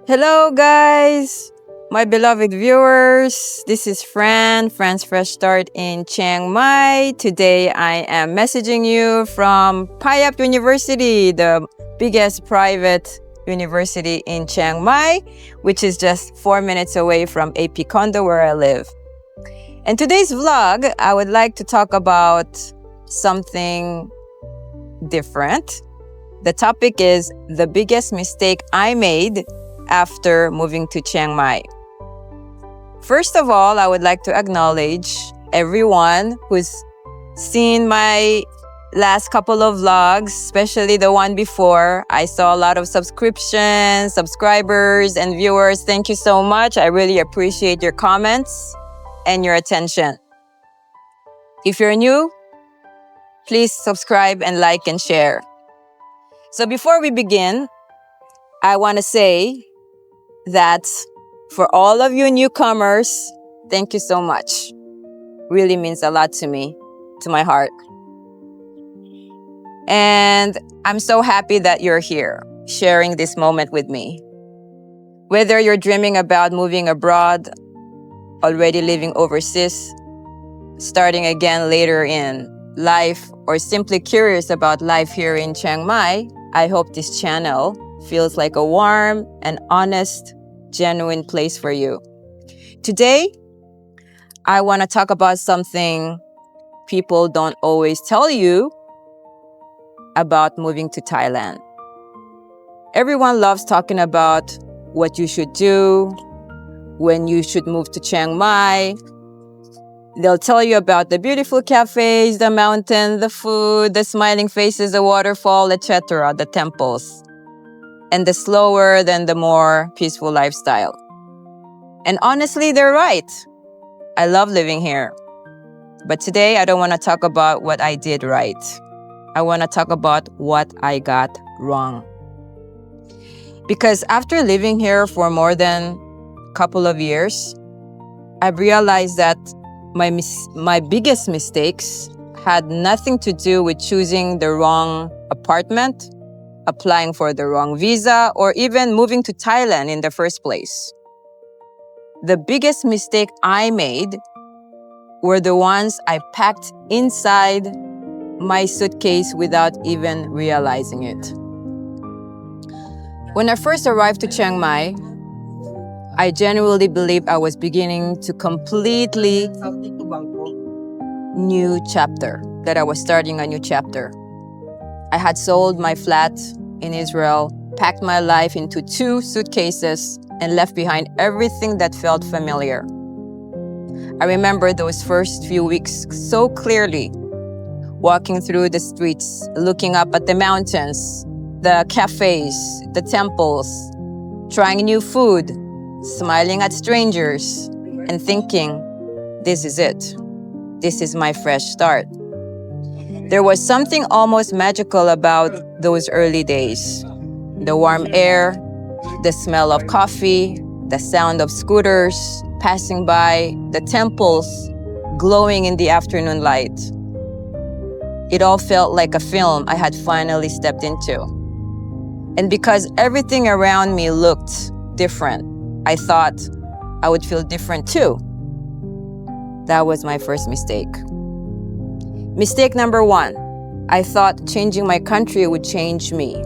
Hello, guys, my beloved viewers. This is Fran, Fran's Fresh Start in Chiang Mai. Today, I am messaging you from Payap University, the biggest private university in Chiang Mai, which is just 4 minutes away from AP Condo where I live. In today's vlog, I would like to talk about something different. The topic is the biggest mistake I made after moving to Chiang Mai. First of all, I would like to acknowledge everyone who's seen my last couple of vlogs, especially the one before. I saw a lot of subscriptions, subscribers, and viewers. Thank you so much. I really appreciate your comments and your attention. If you're new, please subscribe and like and share. So before we begin, I want to say that for all of you newcomers, thank you so much. Really means a lot to me, to my heart. And I'm so happy that you're here, sharing this moment with me. Whether you're dreaming about moving abroad, already living overseas, starting again later in life, or simply curious about life here in Chiang Mai, I hope this channel feels like a warm and honest, genuine place for you. Today, I want to talk about something people don't always tell you about moving to Thailand. Everyone loves talking about what you should do, when you should move to Chiang Mai. They'll tell you about the beautiful cafes, the mountain, the food, the smiling faces, the waterfall, etc., the temples, and the slower than the more peaceful lifestyle. And honestly, they're right. I love living here. But today, I don't want to talk about what I did right. I want to talk about what I got wrong. Because after living here for more than a couple of years, I've realized that my biggest mistakes had nothing to do with choosing the wrong apartment, applying for the wrong visa, or even moving to Thailand in the first place. The biggest mistake I made were the ones I packed inside my suitcase without even realizing it. When I first arrived to Chiang Mai, I genuinely believed I was beginning to completely new chapter, that I was starting a new chapter. I had sold my flat in Israel, packed my life into 2 suitcases, and left behind everything that felt familiar. I remember those first few weeks so clearly, walking through the streets, looking up at the mountains, the cafes, the temples, trying new food, smiling at strangers, and thinking, this is it. This is my fresh start. There was something almost magical about those early days. The warm air, the smell of coffee, the sound of scooters passing by, the temples glowing in the afternoon light. It all felt like a film I had finally stepped into. And because everything around me looked different, I thought I would feel different too. That was my first mistake. Mistake number 1, I thought changing my country would change me.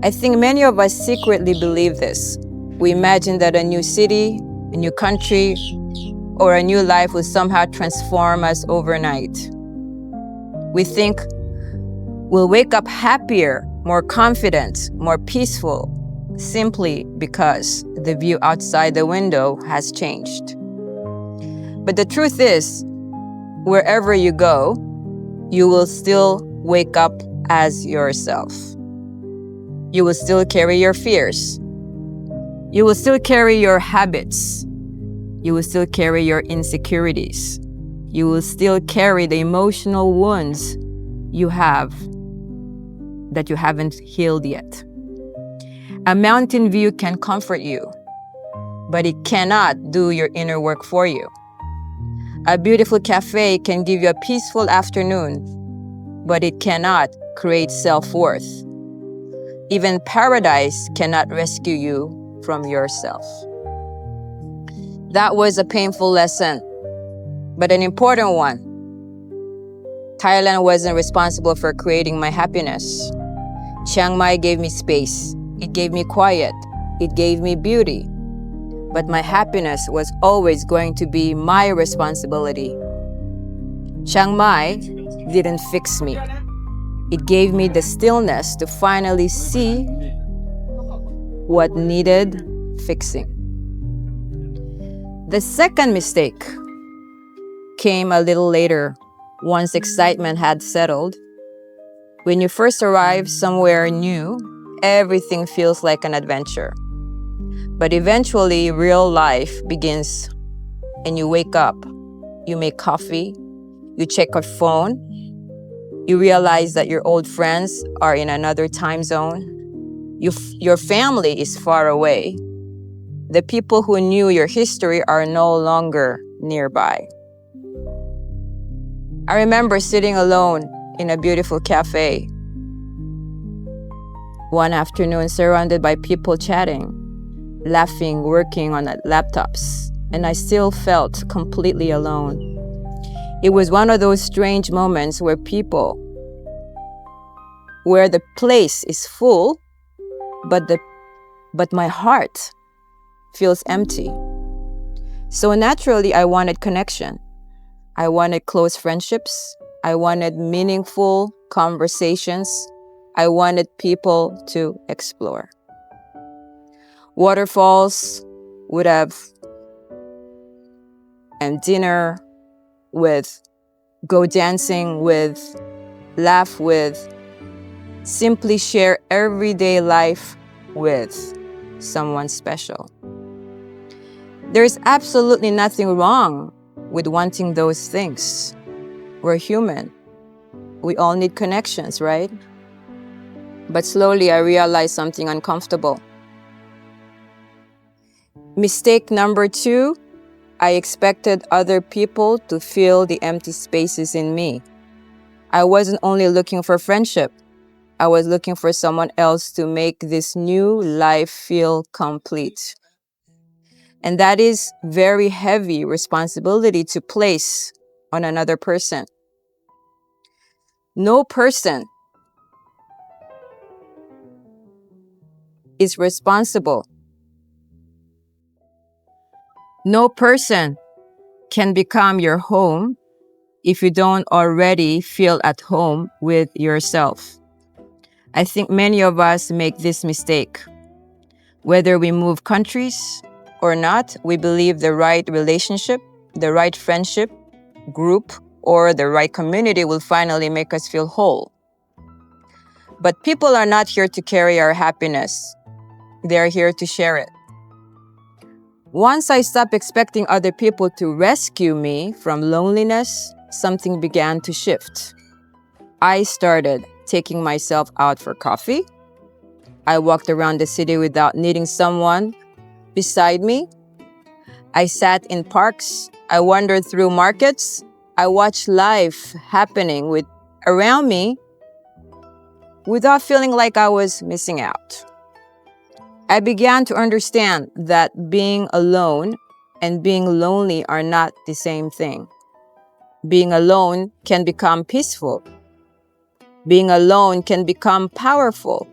I think many of us secretly believe this. We imagine that a new city, a new country, or a new life will somehow transform us overnight. We think we'll wake up happier, more confident, more peaceful, simply because the view outside the window has changed. But the truth is, wherever you go, you will still wake up as yourself. You will still carry your fears. You will still carry your habits. You will still carry your insecurities. You will still carry the emotional wounds you have that you haven't healed yet. A mountain view can comfort you, but it cannot do your inner work for you. A beautiful cafe can give you a peaceful afternoon, but it cannot create self-worth. Even paradise cannot rescue you from yourself. That was a painful lesson, but an important one. Thailand wasn't responsible for creating my happiness. Chiang Mai gave me space. It gave me quiet. It gave me beauty. But my happiness was always going to be my responsibility. Chiang Mai didn't fix me. It gave me the stillness to finally see what needed fixing. The second mistake came a little later, once excitement had settled. When you first arrive somewhere new, everything feels like an adventure. But eventually, real life begins, and you wake up, you make coffee, you check your phone, you realize that your old friends are in another time zone, your family is far away, the people who knew your history are no longer nearby. I remember sitting alone in a beautiful cafe one afternoon, surrounded by people chatting, laughing, working on laptops, and I still felt completely alone. It was one of those strange moments where the place is full, but my heart feels empty. So naturally, I wanted connection. I wanted close friendships. I wanted meaningful conversations. I wanted people to explore. Waterfalls would have, and dinner with, go dancing with, laugh with, simply share everyday life with someone special. There's absolutely nothing wrong with wanting those things. We're human. We all need connections, right? But slowly I realized something uncomfortable. Mistake number 2, I expected other people to fill the empty spaces in me. I wasn't only looking for friendship. I was looking for someone else to make this new life feel complete. And that is very heavy responsibility to place on another person. No person is responsible. No person can become your home if you don't already feel at home with yourself. I think many of us make this mistake. Whether we move countries or not, we believe the right relationship, the right friendship, group, or the right community will finally make us feel whole. But people are not here to carry our happiness. They're here to share it. Once I stopped expecting other people to rescue me from loneliness, something began to shift. I started taking myself out for coffee. I walked around the city without needing someone beside me. I sat in parks. I wandered through markets. I watched life happening around me without feeling like I was missing out. I began to understand that being alone and being lonely are not the same thing. Being alone can become peaceful. Being alone can become powerful.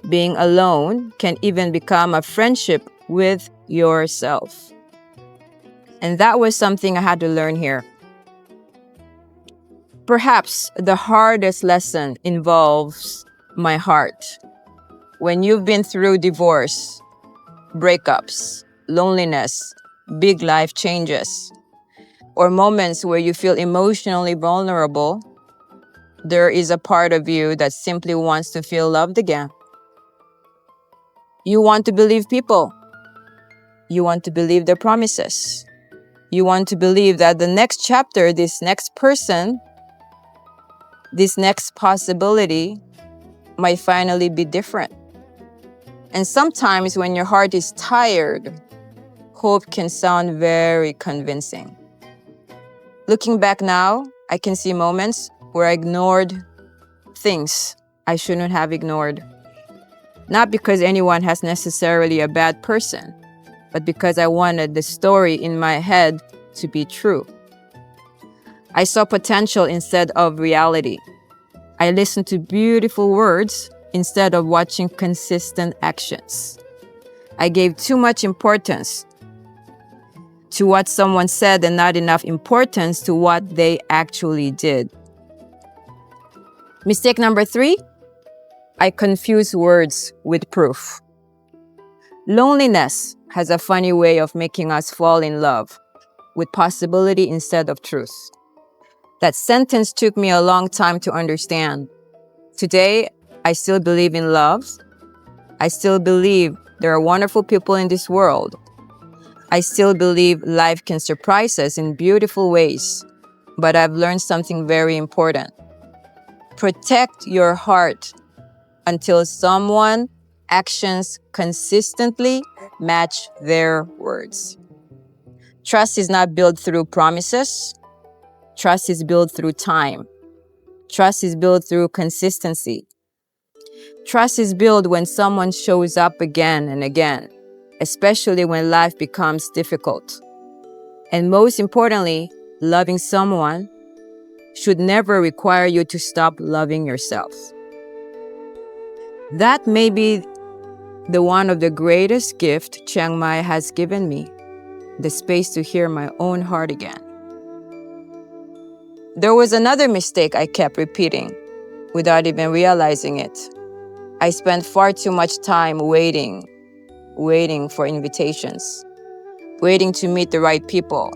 Being alone can even become a friendship with yourself. And that was something I had to learn here. Perhaps the hardest lesson involves my heart. When you've been through divorce, breakups, loneliness, big life changes, or moments where you feel emotionally vulnerable, there is a part of you that simply wants to feel loved again. You want to believe people. You want to believe their promises. You want to believe that the next chapter, this next person, this next possibility might finally be different. And sometimes when your heart is tired, hope can sound very convincing. Looking back now, I can see moments where I ignored things I shouldn't have ignored. Not because anyone has necessarily a bad person, but because I wanted the story in my head to be true. I saw potential instead of reality. I listened to beautiful words instead of watching consistent actions. I gave too much importance to what someone said and not enough importance to what they actually did. Mistake number 3, I confuse words with proof. Loneliness has a funny way of making us fall in love with possibility instead of truth. That sentence took me a long time to understand. Today, I still believe in love. I still believe there are wonderful people in this world. I still believe life can surprise us in beautiful ways. But I've learned something very important. Protect your heart until someone's actions consistently match their words. Trust is not built through promises. Trust is built through time. Trust is built through consistency. Trust is built when someone shows up again and again, especially when life becomes difficult. And most importantly, loving someone should never require you to stop loving yourself. That may be the one of the greatest gifts Chiang Mai has given me, the space to hear my own heart again. There was another mistake I kept repeating without even realizing it. I spent far too much time waiting for invitations, waiting to meet the right people,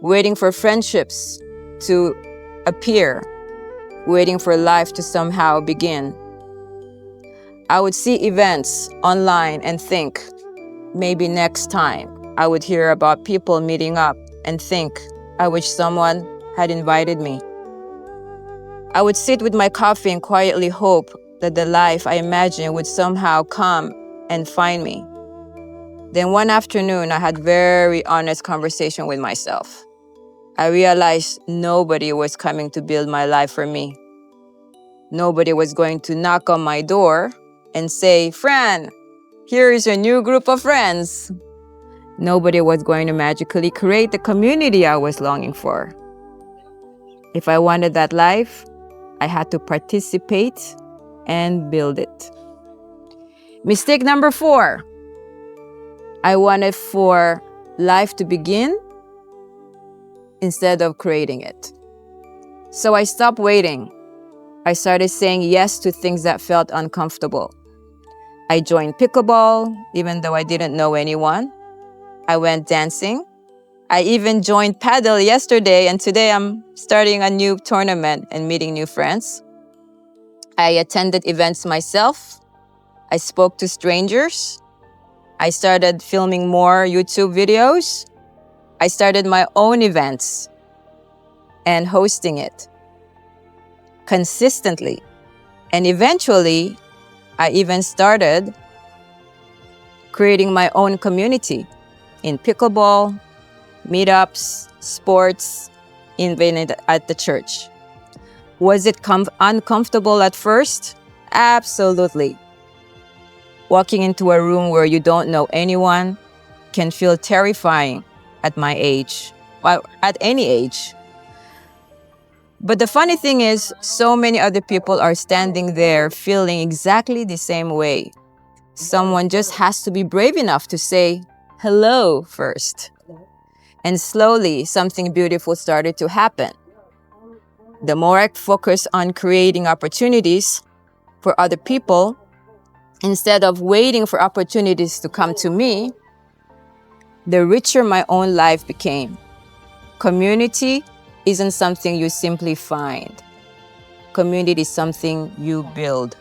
waiting for friendships to appear, waiting for life to somehow begin. I would see events online and think, maybe next time. I would hear about people meeting up and think, I wish someone had invited me. I would sit with my coffee and quietly hope that the life I imagined would somehow come and find me. Then one afternoon, I had very honest conversation with myself. I realized nobody was coming to build my life for me. Nobody was going to knock on my door and say, Fran, here is your new group of friends. Nobody was going to magically create the community I was longing for. If I wanted that life, I had to participate and build it. Mistake number 4. I wanted for life to begin instead of creating it. So I stopped waiting. I started saying yes to things that felt uncomfortable. I joined pickleball, even though I didn't know anyone. I went dancing. I even joined paddle yesterday, and today I'm starting a new tournament and meeting new friends. I attended events myself. I spoke to strangers. I started filming more YouTube videos. I started my own events and hosting it consistently. And eventually, I even started creating my own community in pickleball, meetups, sports, even at the church. Was it uncomfortable at first? Absolutely. Walking into a room where you don't know anyone can feel terrifying at my age, well, at any age. But the funny thing is, so many other people are standing there feeling exactly the same way. Someone just has to be brave enough to say hello first. And slowly, something beautiful started to happen. The more I focus on creating opportunities for other people, instead of waiting for opportunities to come to me, the richer my own life became. Community isn't something you simply find. Community is something you build.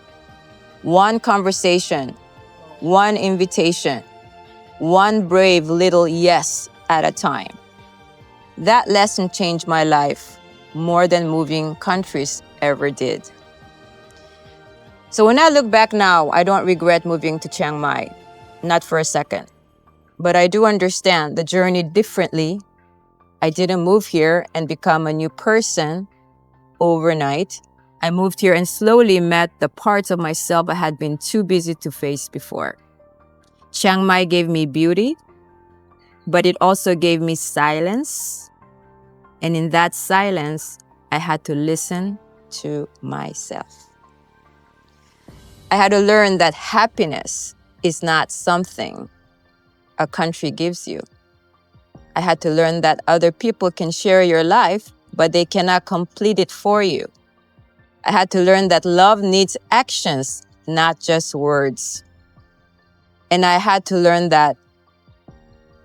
One conversation, one invitation, one brave little yes at a time. That lesson changed my life more than moving countries ever did. So when I look back now, I don't regret moving to Chiang Mai, not for a second. But I do understand the journey differently. I didn't move here and become a new person overnight. I moved here and slowly met the parts of myself I had been too busy to face before. Chiang Mai gave me beauty, but it also gave me silence. And in that silence, I had to listen to myself. I had to learn that happiness is not something a country gives you. I had to learn that other people can share your life, but they cannot complete it for you. I had to learn that love needs actions, not just words. And I had to learn that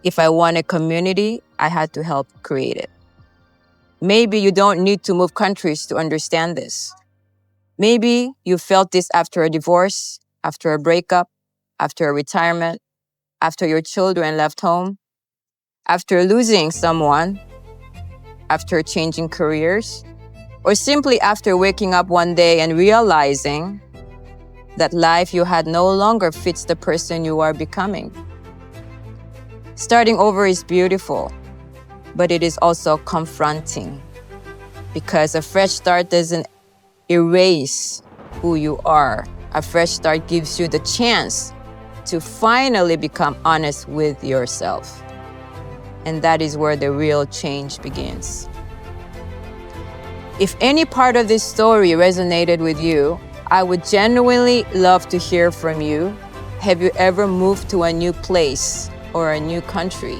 if I wanted community, I had to help create it. Maybe you don't need to move countries to understand this. Maybe you felt this after a divorce, after a breakup, after a retirement, after your children left home, after losing someone, after changing careers, or simply after waking up one day and realizing that life you had no longer fits the person you are becoming. Starting over is beautiful, but it is also confronting because a fresh start doesn't erase who you are. A fresh start gives you the chance to finally become honest with yourself. And that is where the real change begins. If any part of this story resonated with you, I would genuinely love to hear from you. Have you ever moved to a new place or a new country?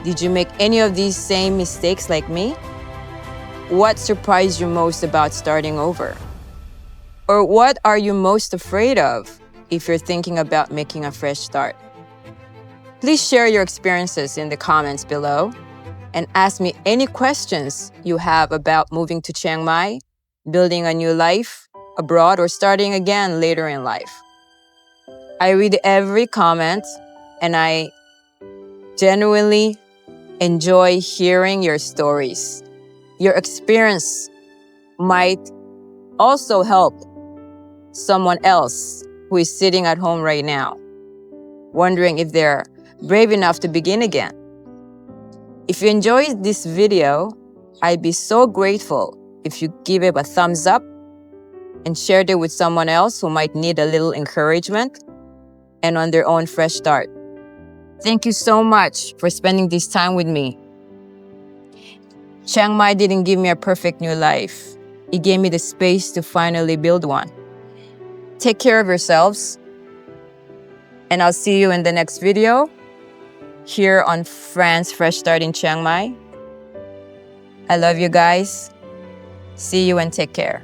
Did you make any of these same mistakes like me? What surprised you most about starting over? Or what are you most afraid of if you're thinking about making a fresh start? Please share your experiences in the comments below and ask me any questions you have about moving to Chiang Mai, building a new life abroad, or starting again later in life. I read every comment and I genuinely enjoy hearing your stories. Your experience might also help someone else who is sitting at home right now, wondering if they're brave enough to begin again. If you enjoyed this video, I'd be so grateful if you give it a thumbs up and shared it with someone else who might need a little encouragement and on their own fresh start. Thank you so much for spending this time with me. Chiang Mai didn't give me a perfect new life. It gave me the space to finally build one. Take care of yourselves, and I'll see you in the next video here on Fran's Fresh Start in Chiang Mai. I love you guys. See you and take care.